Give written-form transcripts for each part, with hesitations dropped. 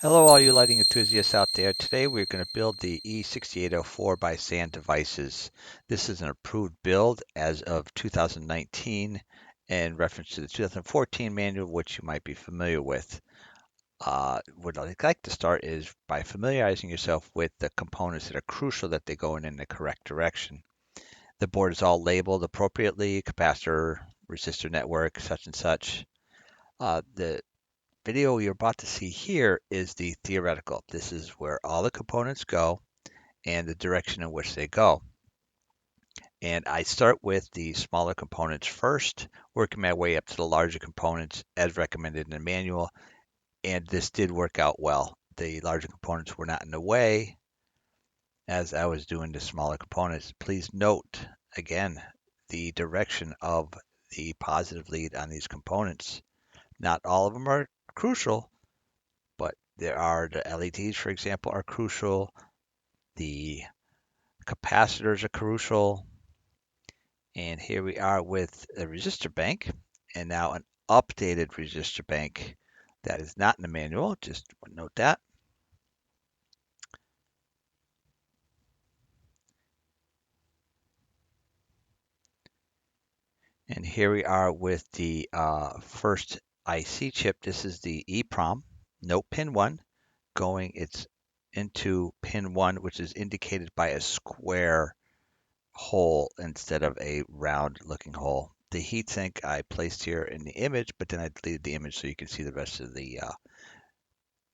Hello all you lighting enthusiasts out there. Today we're going to build the E6804 by SanDevices. This is an approved build as of 2019 in reference to the 2014 manual, which you might be familiar with. What I'd like to start is by familiarizing yourself with the components that are crucial that they go in the correct direction. The board is all labeled appropriately, capacitor, resistor network, such and such. The video you're about to see here is the theoretical. This is where all the components go and the direction in which they go. And I start with the smaller components first, working my way up to the larger components as recommended in the manual. And this did work out well. The larger components were not in the way as I was doing the smaller components. Please note, again, the direction of the positive lead on these components. Not all of them are crucial, but there are the LEDs, for example, are crucial. The capacitors are crucial. And here we are with a resistor bank, and now an updated resistor bank that is not in the manual. Just note that. And here we are with the first IC chip. This is the EEPROM, no pin 1, going into pin 1, which is indicated by a square hole instead of a round looking hole. The heatsink I placed here in the image, but then I deleted the image so you can see the rest of the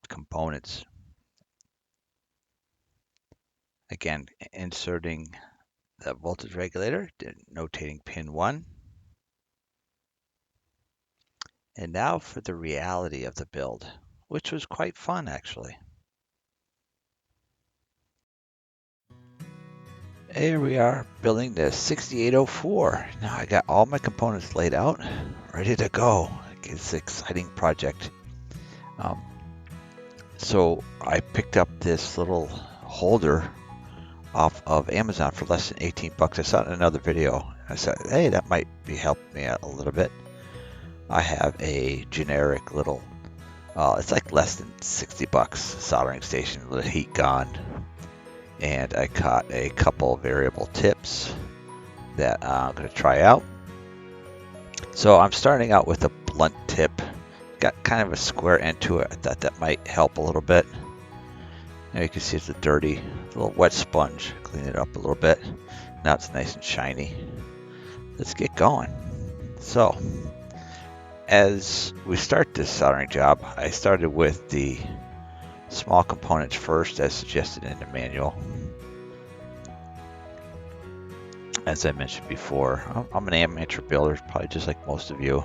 components. Again, inserting the voltage regulator, notating pin 1. And now for the reality of the build, which was quite fun actually. Here we are building the 6804. Now I got all my components laid out, ready to go. It's an exciting project. So I picked up this little holder off of Amazon for less than 18 bucks. I saw it in another video. I said, hey, that might be helping me out a little bit. I have a generic little, it's like less than 60 bucks soldering station, little heat gun. And I caught a couple variable tips that I'm going to try out. So I'm starting out with a blunt tip. Got kind of a square end to it. I thought that might help a little bit. Now you can see it's a dirty little wet sponge. Clean it up a little bit. Now it's nice and shiny. Let's get going. So as we start this soldering job, I started with the small components first as suggested in the manual. As I mentioned before, I'm an amateur builder, probably just like most of you.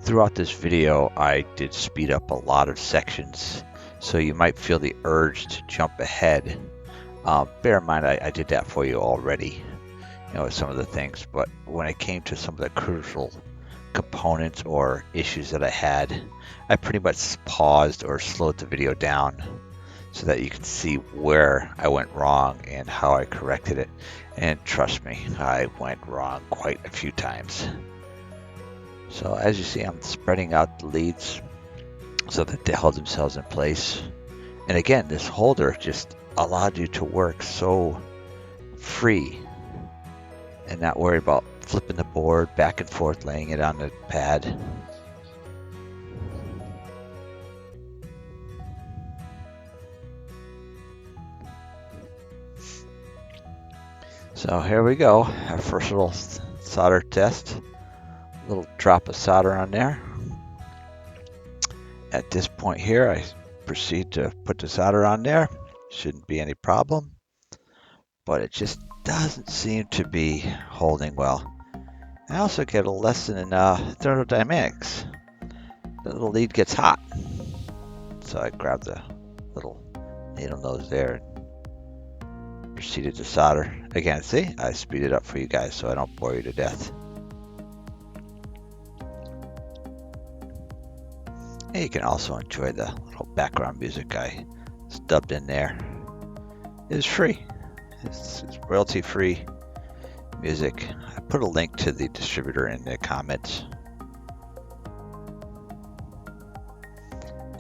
Throughout this video, I did speed up a lot of sections, so you might feel the urge to jump ahead. Bear in mind, I did that for you already, some of the things, but when it came to some of the crucial components or issues that I had, I pretty much paused or slowed the video down so that you can see where I went wrong and how I corrected it. And trust me, I went wrong quite a few times. So as you see, I'm spreading out the leads so that they hold themselves in place. And again, this holder just allowed you to work so free and not worry about flipping the board back and forth, laying it on the pad. So here we go, our first little solder test. A little drop of solder on there. At this point here, I proceed to put the solder on there. Shouldn't be any problem, but it just doesn't seem to be holding well. I also get a lesson in thermodynamics. The little lead gets hot. So I grabbed the little needle nose there and proceeded to solder. Again, see, I speed it up for you guys so I don't bore you to death. And you can also enjoy the little background music I stubbed in there. It's free. It's royalty-free music. I put a link to the distributor in the comments.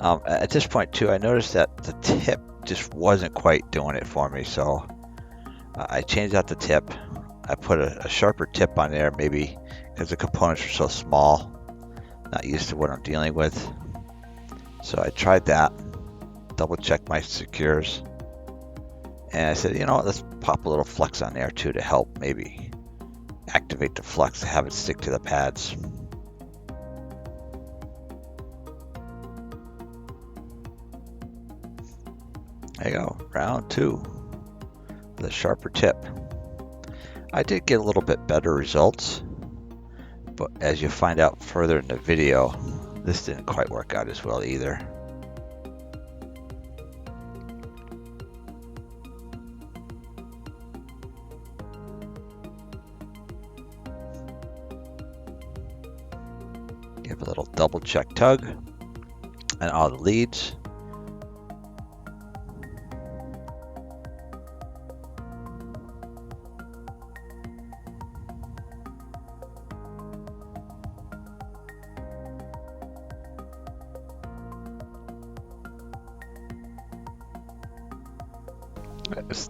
At this point too, I noticed that the tip just wasn't quite doing it for me, so I changed out the tip. I put a sharper tip on there, maybe because the components are so small, not used to what I'm dealing with. So I tried that, double checked my secures, and I said, you know what, let's pop a little flux on there too to help maybe activate the flux to have it stick to the pads. There you go, round 2 with a sharper tip. I did get a little bit better results, but as you find out further in the video, this didn't quite work out as well either. Give a little double check tug and all the leads.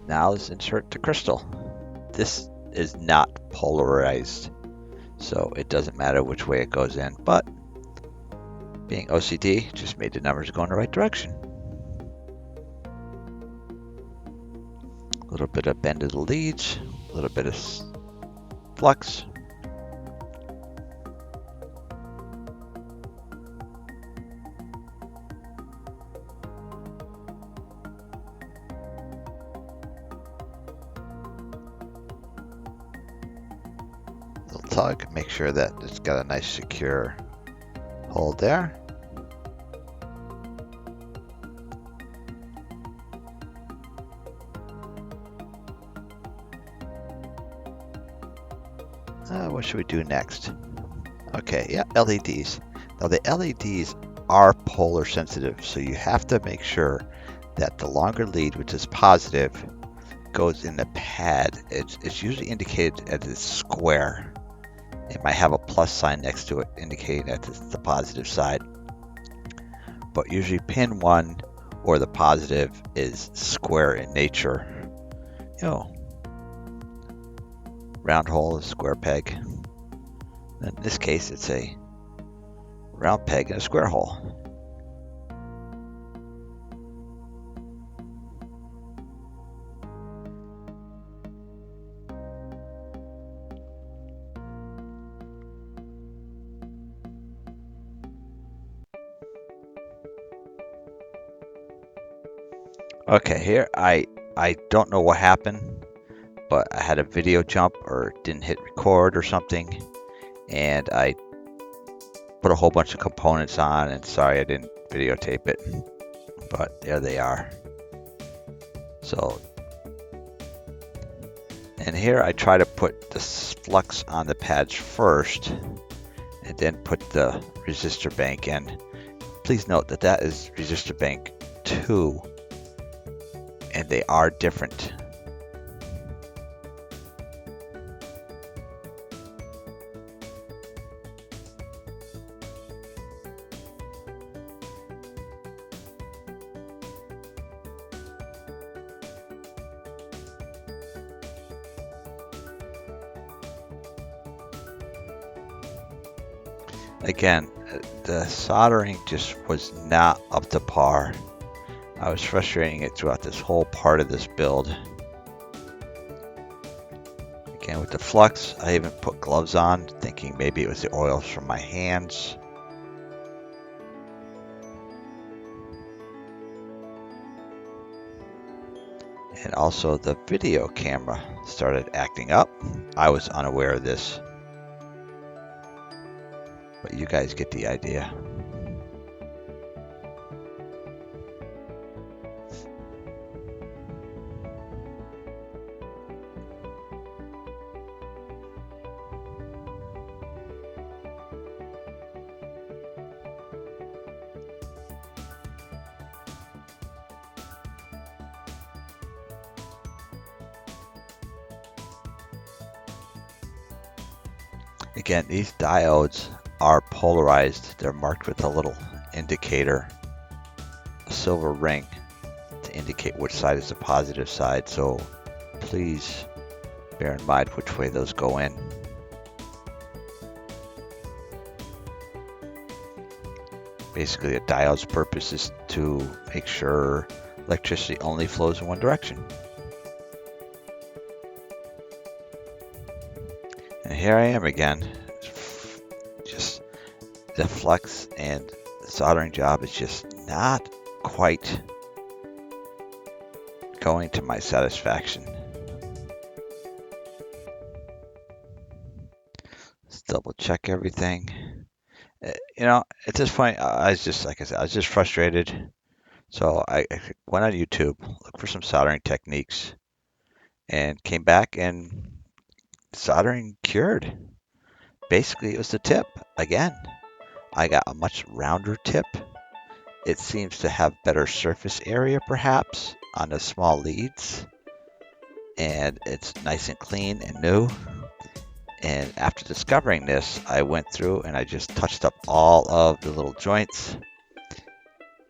Now let's insert the crystal. This is not polarized, so it doesn't matter which way it goes in, but being OCD just made the numbers go in the right direction. A little bit of bend of the leads, a little bit of flux. Little tug, make sure that it's got a nice secure hold there. What should we do next? Okay, yeah, LEDs. Now the LEDs are polar sensitive, so you have to make sure that the longer lead, which is positive, goes in the pad. It's usually indicated as a square. It might have a plus sign next to it indicating that it's the positive side. But usually pin 1 or the positive is square in nature. You know, round hole is square peg. In this case, it's a round peg and a square hole. Okay, here I don't know what happened, but I had a video jump or didn't hit record or something, and I put a whole bunch of components on, and sorry I didn't videotape it, but there they are. So, and here I try to put the flux on the pads first, and then put the resistor bank in. Please note that that is resistor bank 2, and they are different. Again, the soldering just was not up to par. I was frustrating it throughout this whole part of this build. Again, with the flux, I even put gloves on, thinking maybe it was the oils from my hands. And also the video camera started acting up. I was unaware of this, but you guys get the idea. Again, these diodes are polarized. They're marked with a little indicator. silver ring to indicate which side is the positive side, so please bear in mind which way those go in. Basically, a diode's purpose is to make sure electricity only flows in one direction. And here I am again. Just the flex and the soldering job is just not quite going to my satisfaction. Let's double check everything. You know, at this point, I was just, like I said, I was just frustrated. So I went on YouTube, looked for some soldering techniques, and came back and soldering cured. Basically, it was the tip. Again, I got a much rounder tip. It seems to have better surface area, perhaps, on the small leads. And it's nice and clean and new. And after discovering this, I went through and I just touched up all of the little joints,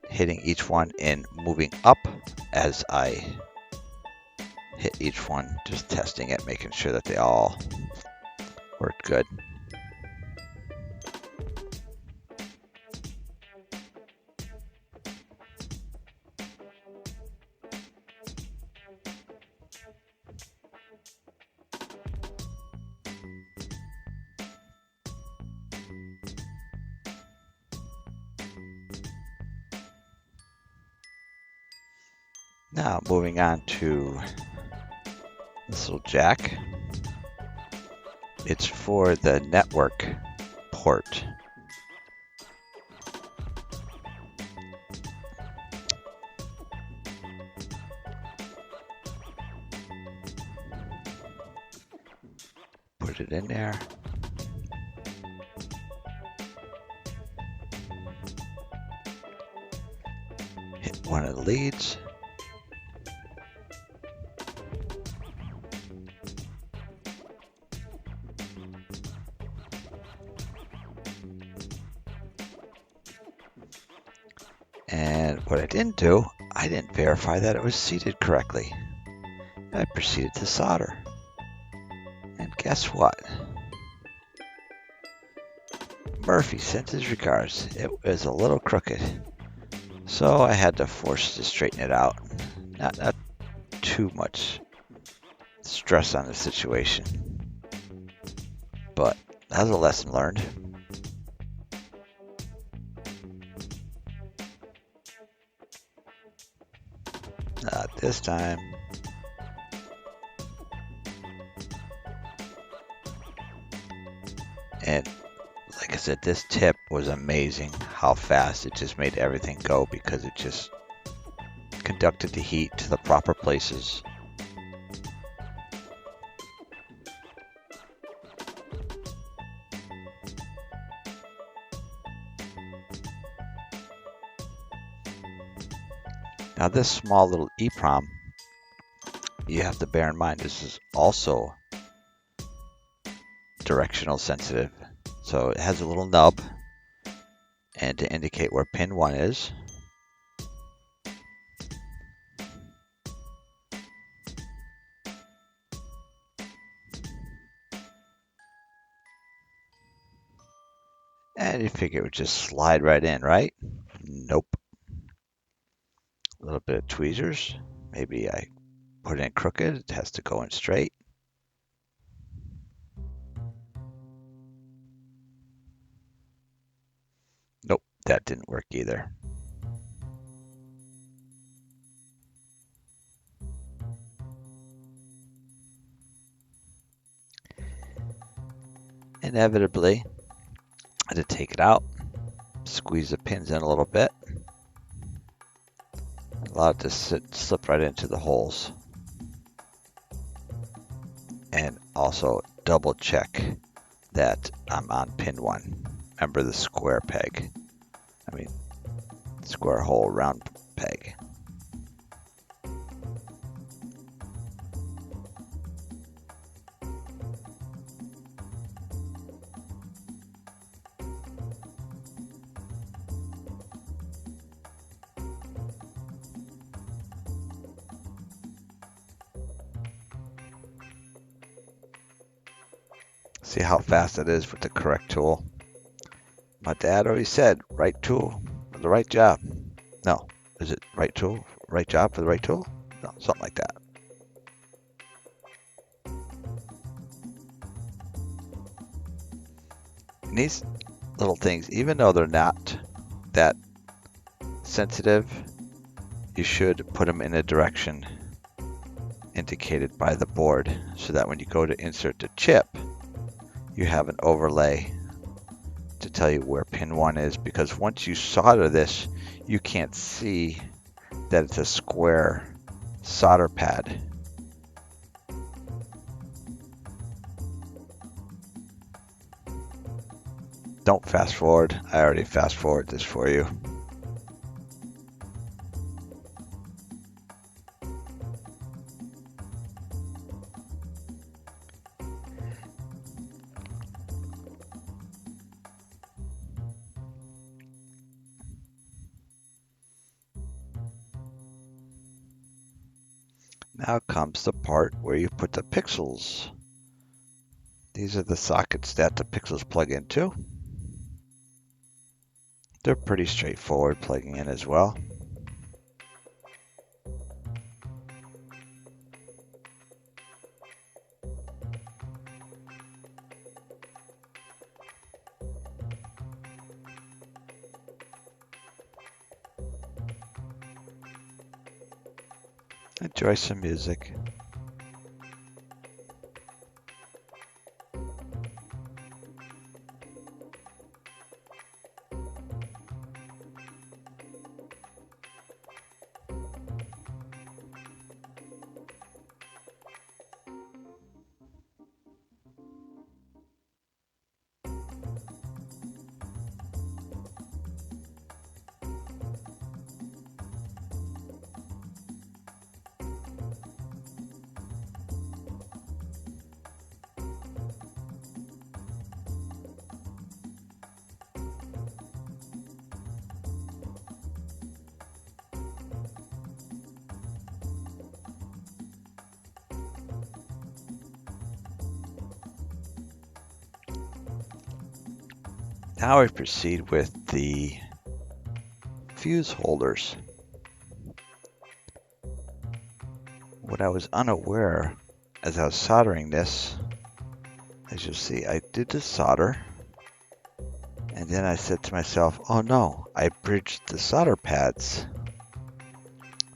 hitting each one and moving up as I hit each one, just testing it, making sure that they all worked good. Now moving on to this little jack. It's for the network port. Put it in there. Hit one of the leads. And what I didn't do, I didn't verify that it was seated correctly. I proceeded to solder. And guess what? Murphy sent his regards. It was a little crooked. So I had to force to straighten it out. Not too much stress on the situation. But that was a lesson learned. Not this time. And like I said, this tip was amazing how fast it just made everything go, because it just conducted the heat to the proper places. Now this small little EEPROM, you have to bear in mind this is also directional sensitive. So it has a little nub, and to indicate where pin 1 is. And you figure it would just slide right in, right? Nope. A little bit of tweezers. Maybe I put it in crooked. It has to go in straight. Nope, that didn't work either. Inevitably, I had to take it out, squeeze the pins in a little bit, allow it to slip right into the holes. And also double check that I'm on pin 1. Remember the square peg. Square hole round peg. See how fast it is with the correct tool. My dad always said, right tool for the right job. No, is it right tool, right job for the right tool? No, something like that. And these little things, even though they're not that sensitive, you should put them in a direction indicated by the board so that when you go to insert the chip, you have an overlay to tell you where pin 1 is, because once you solder this, you can't see that it's a square solder pad. Don't fast forward. I already fast forward this for you. Now comes the part where you put the pixels. These are the sockets that the pixels plug into. They're pretty straightforward plugging in as well. Enjoy some music. Now I proceed with the fuse holders. What I was unaware as I was soldering this, as you'll see, I did the solder, and then I said to myself, oh no, I bridged the solder pads.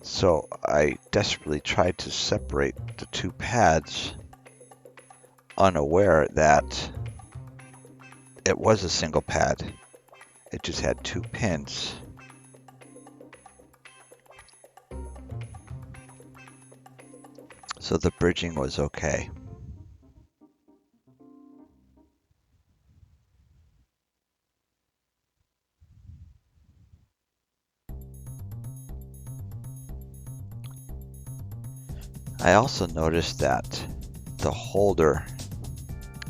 So I desperately tried to separate the two pads, unaware that it was a single pad. It just had two pins. So the bridging was okay. I also noticed that the holder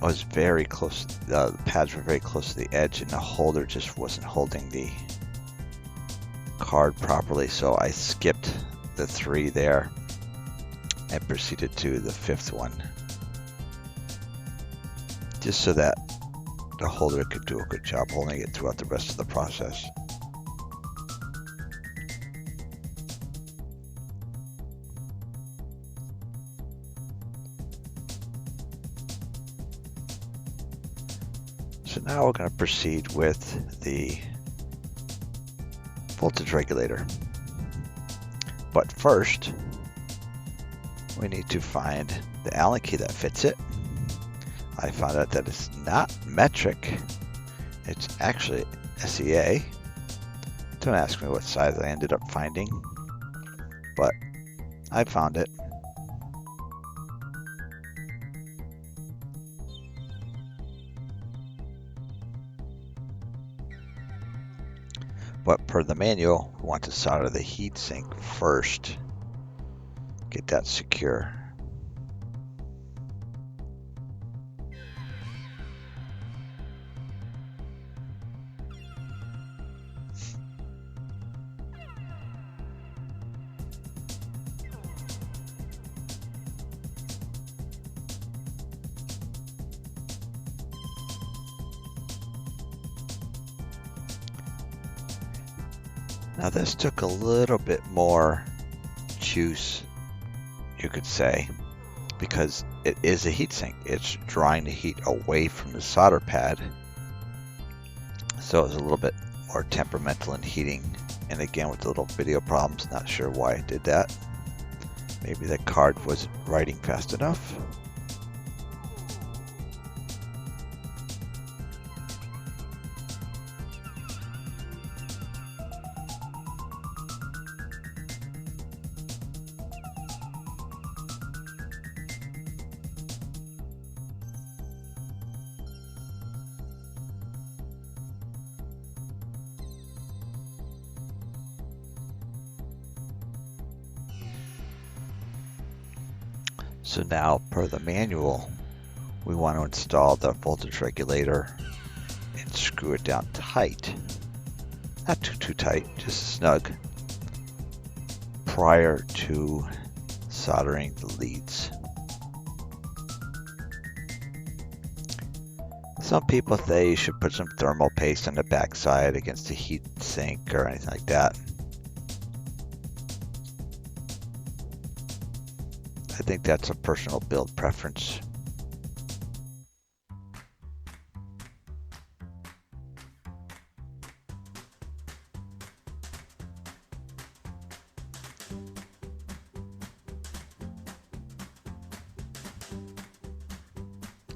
was very close, the pads were very close to the edge, and the holder just wasn't holding the card properly, so I skipped the 3 there and proceeded to the 5th one, just so that the holder could do a good job holding it throughout the rest of the process. So now we're going to proceed with the voltage regulator. But first, we need to find the Allen key that fits it. I found out that it's not metric, it's actually SEA. Don't ask me what size I ended up finding, but I found it. But per the manual, we want to solder the heatsink first. Get that secure. Now this took a little bit more juice, you could say, because it is a heatsink. It's drawing the heat away from the solder pad. So it's a little bit more temperamental in heating. And again, with the little video problems, not sure why I did that. Maybe the card wasn't writing fast enough. So now, per the manual, we want to install the voltage regulator and screw it down tight. Not too tight, just snug, prior to soldering the leads. Some people say you should put some thermal paste on the backside against the heat sink or anything like that. I think that's a personal build preference.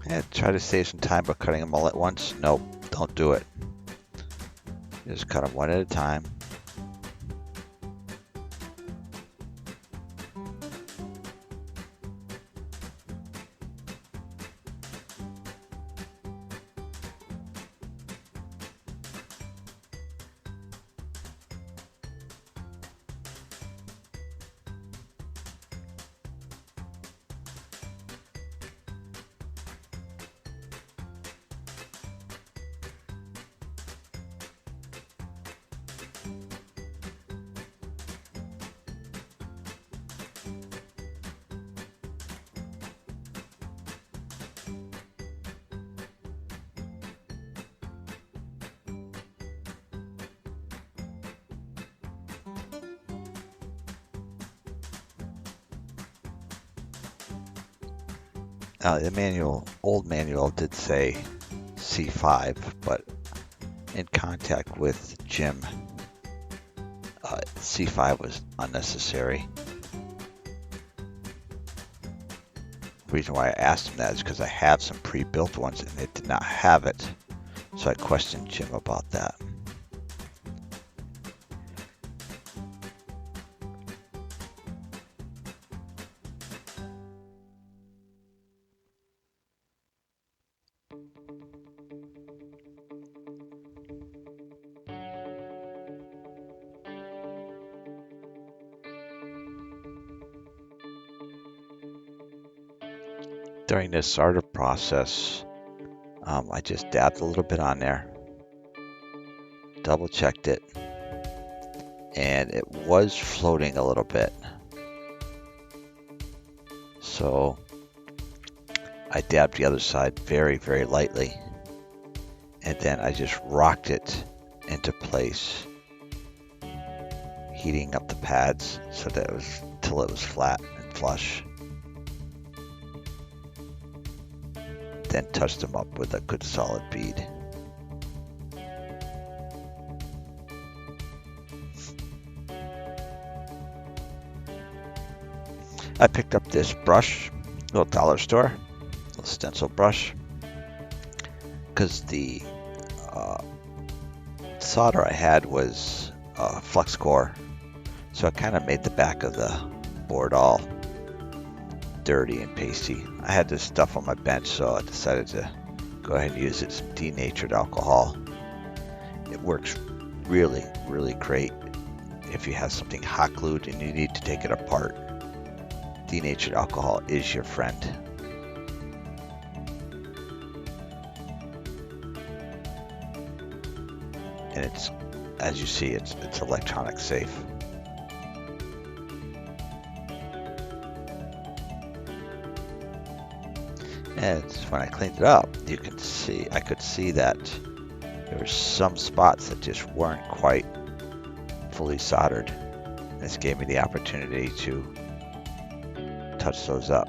And try to save some time by cutting them all at once. Nope, don't do it. Just cut them one at a time. The old manual did say C5, but in contact with Jim, C5 was unnecessary. The reason why I asked him that is because I have some pre-built ones and it did not have it. So I questioned Jim about that. During this solder process, I just dabbed a little bit on there, double checked it, and it was floating a little bit. So I dabbed the other side very, very lightly, and then I just rocked it into place, heating up the pads so that it was till it was flat and flush. Then touched them up with a good solid bead. I picked up this brush, little dollar store, little stencil brush, because the solder I had was flux core, so it kind of made the back of the board all dirty and pasty. I had this stuff on my bench, so I decided to go ahead and use it, some denatured alcohol. It works really, really great if you have something hot glued and you need to take it apart. Denatured alcohol is your friend. And it's, as you see, it's electronic safe. And when I cleaned it up, I could see that there were some spots that just weren't quite fully soldered. This gave me the opportunity to touch those up.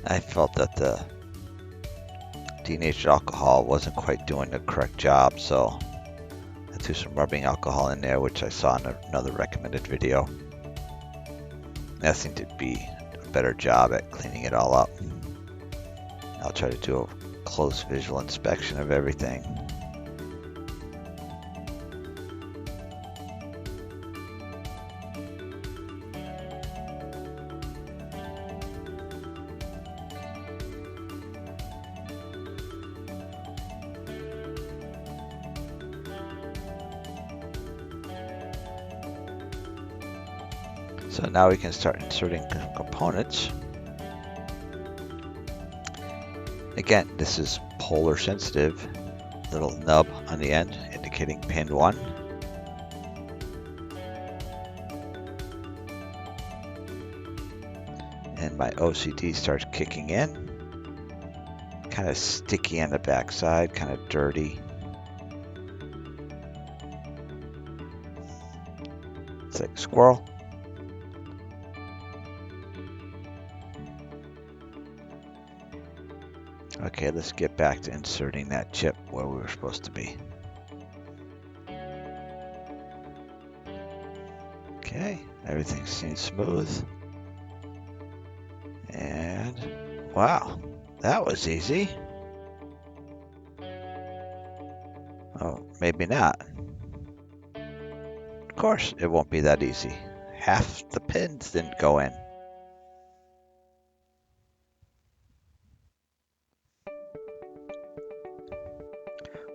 I felt that the denatured alcohol wasn't quite doing the correct job, so I threw some rubbing alcohol in there, which I saw in another recommended video. That seemed to be a better job at cleaning it all up. I'll try to do a close visual inspection of everything. So now we can start inserting components. Again, this is polar sensitive. Little nub on the end indicating pin 1. And my OCD starts kicking in. Kind of sticky on the backside, kind of dirty. It's like a squirrel. Okay, let's get back to inserting that chip where we were supposed to be. Okay, everything seems smooth. And wow, that was easy. Oh, maybe not. Of course, it won't be that easy. Half the pins didn't go in.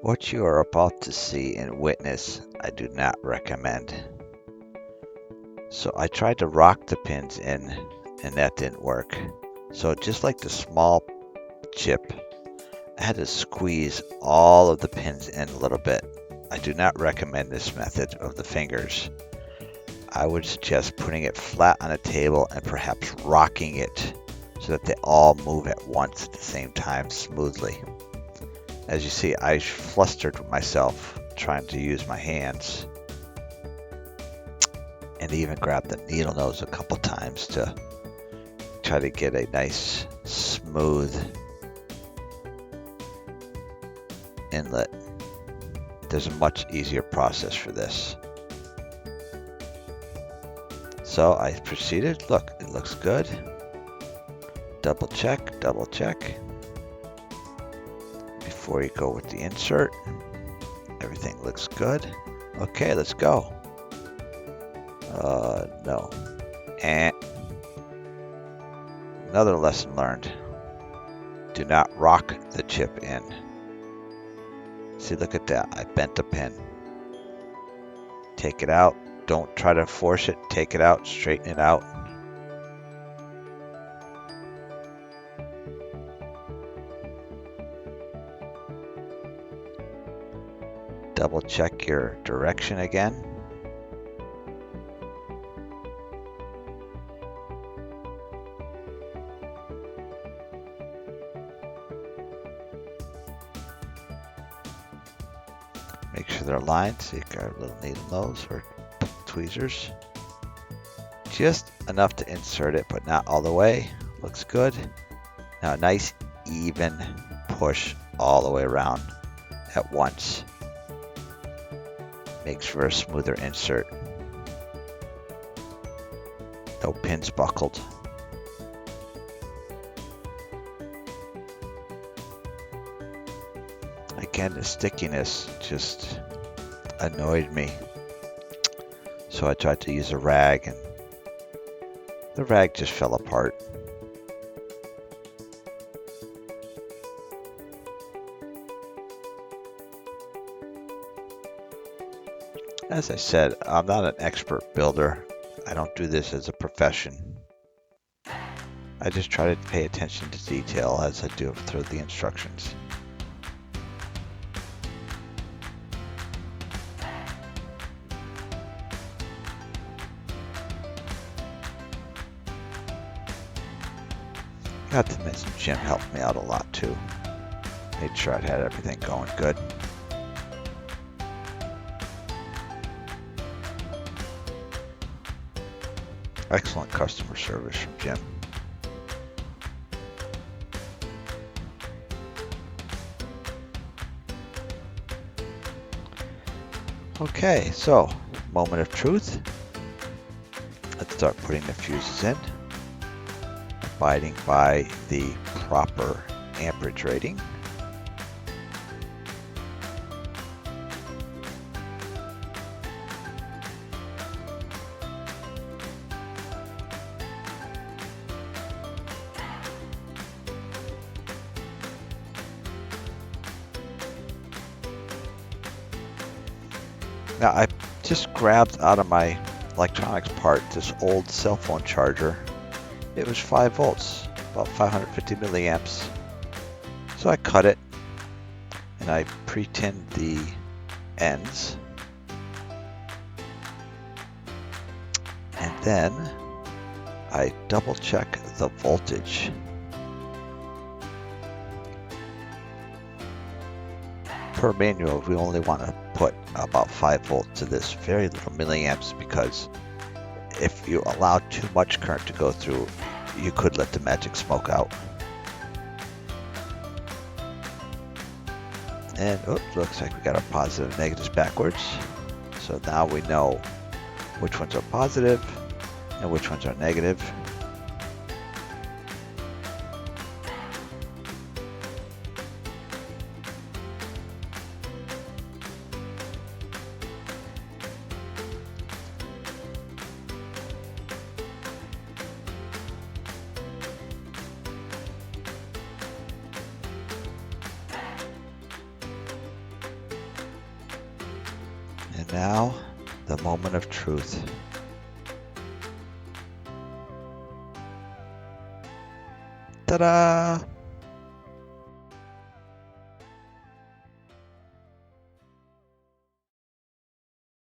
What you are about to see and witness, I do not recommend. So I tried to rock the pins in, and that didn't work. So just like the small chip, I had to squeeze all of the pins in a little bit. I do not recommend this method of the fingers. I would suggest putting it flat on a table and perhaps rocking it so that they all move at once at the same time smoothly. As you see, I flustered myself trying to use my hands and even grabbed the needle nose a couple times to try to get a nice smooth inlet. There's a much easier process for this. So I proceeded. Look, it looks good. Double check, double check. Before you go with the insert, everything looks good. Okay, let's go. No. And another lesson learned. Do not rock the chip in. See, look at that. I bent the pin. Take it out. Don't try to force it. Take it out. Straighten it out. Double check your direction again. Make sure they're aligned. So you got a little needle nose or tweezers. Just enough to insert it, but not all the way. Looks good. Now a nice even push all the way around at once. Makes for a smoother insert. No pins buckled. Again, the stickiness just annoyed me. So I tried to use a rag and the rag just fell apart. As I said, I'm not an expert builder. I don't do this as a profession. I just try to pay attention to detail as I do through the instructions. Not to mention Jim helped me out a lot too. Made sure I had everything going good. Excellent customer service from Jim. Okay, so moment of truth. Let's start putting the fuses in, abiding by the proper amperage rating. Now I just grabbed out of my electronics part this old cell phone charger. It was 5 volts, about 550 milliamps. So I cut it and I pre-tinned the ends. And then I double check the voltage. Per manual, we only want to put about 5 volts to this, very little milliamps, because if you allow too much current to go through, you could let the magic smoke out. And looks like we got our positive and negatives backwards. So now we know which ones are positive and which ones are negative. And now, the moment of truth. Ta-da!